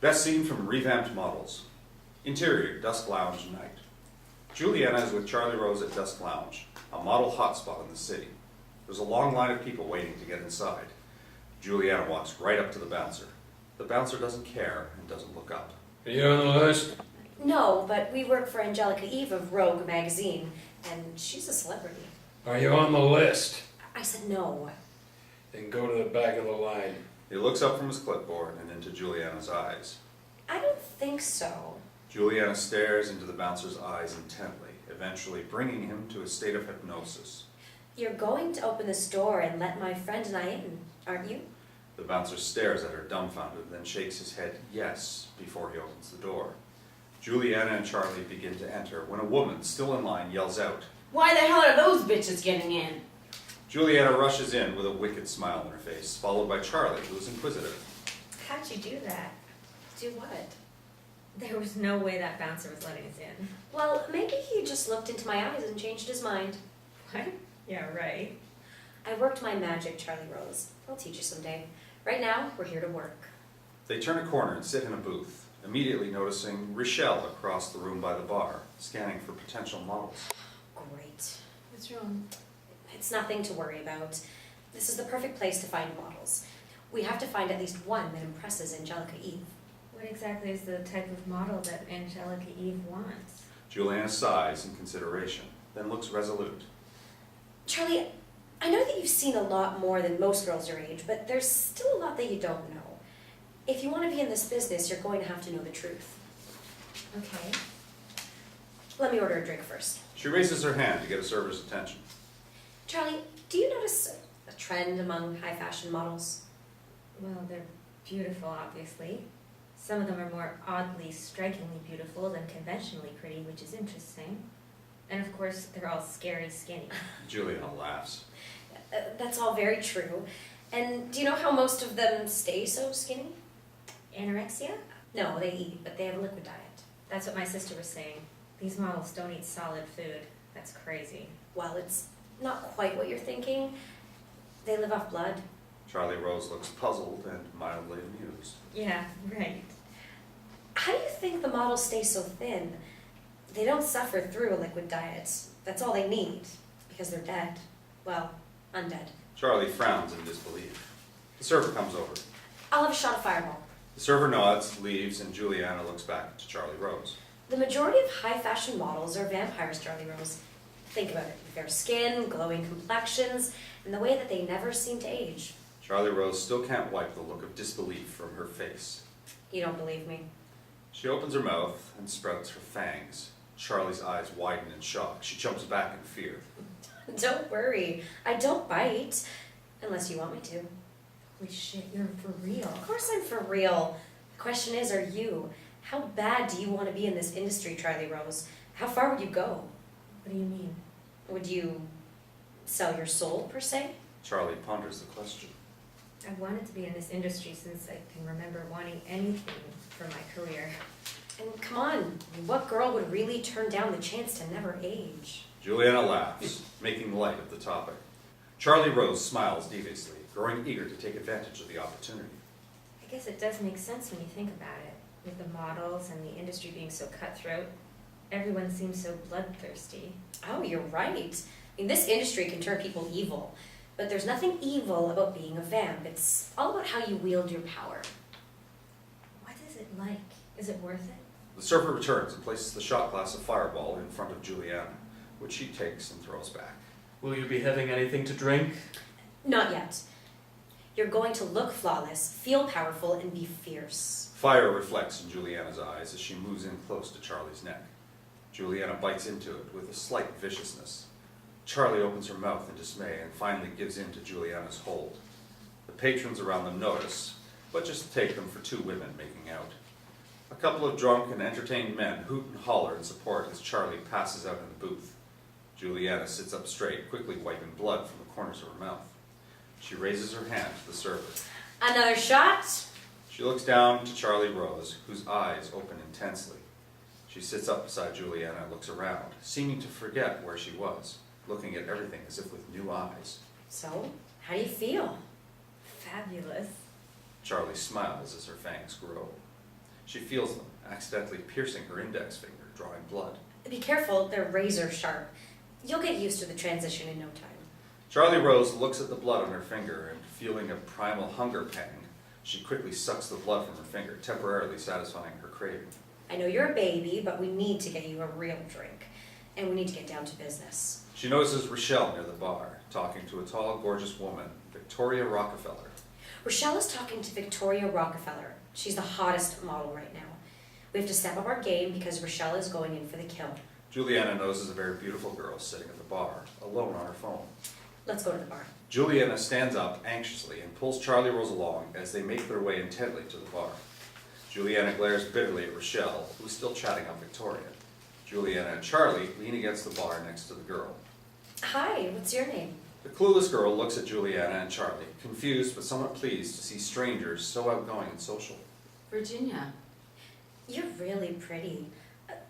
Best scene from Revamped Models. Interior, Dusk Lounge night. Julianna is with Charly Rose at Dusk Lounge, a model hotspot in the city. There's a long line of people waiting to get inside. Julianna walks right up to the bouncer. The bouncer doesn't care and doesn't look up. Are you on the list? No, but we work for Angelica Eve of Rogue magazine, and she's a celebrity. Are you on the list? I said no. Then go to the back of the line. He looks up from his clipboard and into Julianna's eyes. I don't think so. Julianna stares into the bouncer's eyes intently, eventually bringing him to a state of hypnosis. You're going to open this door and let my friend and I in, aren't you? The bouncer stares at her dumbfounded, then shakes his head yes before he opens the door. Julianna and Charly begin to enter when a woman, still in line, yells out, Why the hell are those bitches getting in? Julianna rushes in with a wicked smile on her face, followed by Charly, who is inquisitive. How'd you do that? Do what? There was no way that bouncer was letting us in. Well, maybe he just looked into my eyes and changed his mind. What? Yeah, right. I worked my magic, Charly Rose. I'll teach you someday. Right now, we're here to work. They turn a corner and sit in a booth, immediately noticing Rochelle across the room by the bar, scanning for potential models. Great. What's wrong? It's nothing to worry about. This is the perfect place to find models. We have to find at least one that impresses Angelica Eve. What exactly is the type of model that Angelica Eve wants? Julianna sighs in consideration, then looks resolute. Charly, I know that you've seen a lot more than most girls your age, but there's still a lot that you don't know. If you want to be in this business, you're going to have to know the truth. Okay. Let me order a drink first. She raises her hand to get a server's attention. Charly, do you notice a trend among high fashion models? Well, they're beautiful, obviously. Some of them are more oddly, strikingly beautiful than conventionally pretty, which is interesting. And of course, they're all scary skinny. Julianna laughs. That's all very true. And do you know how most of them stay so skinny? Anorexia? No, they eat, but they have a liquid diet. That's what my sister was saying. These models don't eat solid food. That's crazy. Well, it's not quite what you're thinking. They live off blood. Charly Rose looks puzzled and mildly amused. Yeah, right. How do you think the models stay so thin? They don't suffer through a liquid diet. That's all they need, because they're dead. Well, undead. Charly frowns in disbelief. The server comes over. I'll have a shot of Fireball. The server nods, leaves, and Julianna looks back to Charly Rose. The majority of high fashion models are vampires, Charly Rose. Think about it. Fair skin, glowing complexions, and the way that they never seem to age. Charly Rose still can't wipe the look of disbelief from her face. You don't believe me? She opens her mouth and sprouts her fangs. Charly's eyes widen in shock. She jumps back in fear. Don't worry. I don't bite. Unless you want me to. Holy shit, you're for real. Of course I'm for real. The question is, are you? How bad do you want to be in this industry, Charly Rose? How far would you go? What do you mean? Would you sell your soul, per se? Charly ponders the question. I've wanted to be in this industry since I can remember wanting anything for my career. And come on, what girl would really turn down the chance to never age? Julianna laughs, making light of the topic. Charly Rose smiles deviously, growing eager to take advantage of the opportunity. I guess it does make sense when you think about it. With the models and the industry being so cutthroat, everyone seems so bloodthirsty. Oh, you're right. I mean, this industry can turn people evil. But there's nothing evil about being a vamp. It's all about how you wield your power. What is it like? Is it worth it? The server returns and places the shot glass of Fireball in front of Julianna, which she takes and throws back. Will you be having anything to drink? Not yet. You're going to look flawless, feel powerful, and be fierce. Fire reflects in Julianna's eyes as she moves in close to Charly's neck. Julianna bites into it with a slight viciousness. Charly opens her mouth in dismay and finally gives in to Julianna's hold. The patrons around them notice, but just take them for two women making out. A couple of drunk and entertained men hoot and holler in support as Charly passes out in the booth. Julianna sits up straight, quickly wiping blood from the corners of her mouth. She raises her hand to the server. Another shot? She looks down to Charly Rose, whose eyes open intensely. She sits up beside Julianna and looks around, seeming to forget where she was, looking at everything as if with new eyes. So, how do you feel? Fabulous. Charly smiles as her fangs grow. She feels them, accidentally piercing her index finger, drawing blood. Be careful, they're razor sharp. You'll get used to the transition in no time. Charlie Rose looks at the blood on her finger and, feeling a primal hunger pang, she quickly sucks the blood from her finger, temporarily satisfying her craving. I know you're a baby, but we need to get you a real drink. And we need to get down to business. She notices Rochelle near the bar, talking to a tall, gorgeous woman, Victoria Rockefeller. Rochelle is talking to Victoria Rockefeller. She's the hottest model right now. We have to step up our game because Rochelle is going in for the kill. Julianna notices a very beautiful girl sitting at the bar, alone on her phone. Let's go to the bar. Julianna stands up anxiously and pulls Charlie Rose along as they make their way intently to the bar. Julianna glares bitterly at Rochelle, who's still chatting up Victoria. Julianna and Charlie lean against the bar next to the girl. Hi, what's your name? The clueless girl looks at Julianna and Charlie, confused but somewhat pleased to see strangers so outgoing and social. Virginia. You're really pretty.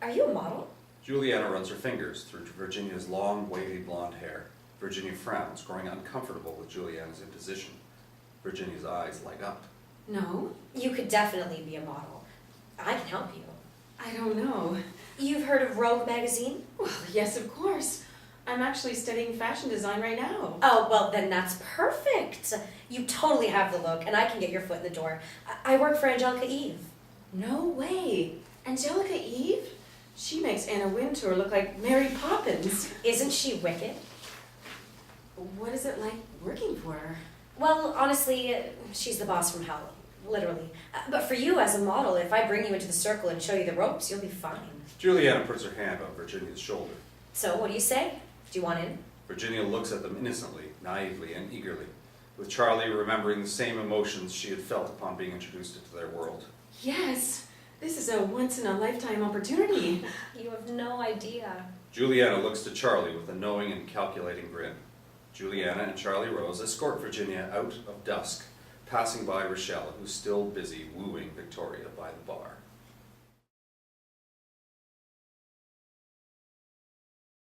Are you a model? Julianna runs her fingers through Virginia's long, wavy blonde hair. Virginia frowns, growing uncomfortable with Julianna's imposition. Virginia's eyes light up. No, You could definitely be a model. I can help you. I don't know. You've heard of Rogue magazine? Well, yes, of course. I'm actually studying fashion design right now. Oh, well, then that's perfect. You totally have the look, and I can get your foot in the door. I work for Angelica Eve. No way. Angelica Eve? She makes Anna Wintour look like Mary Poppins. Isn't she wicked? What is it like working for her? Well, honestly, she's the boss from hell, literally. But for you as a model, if I bring you into the circle and show you the ropes, you'll be fine. Julianna puts her hand on Virginia's shoulder. So, what do you say? Do you want in? Virginia looks at them innocently, naively, and eagerly, with Charlie remembering the same emotions she had felt upon being introduced into their world. Yes, this is a once-in-a-lifetime opportunity. You have no idea. Julianna looks to Charlie with a knowing and calculating grin. Julianna and Charlie Rose escort Virginia out of dusk, passing by Rochelle, who's still busy wooing Victoria by the bar.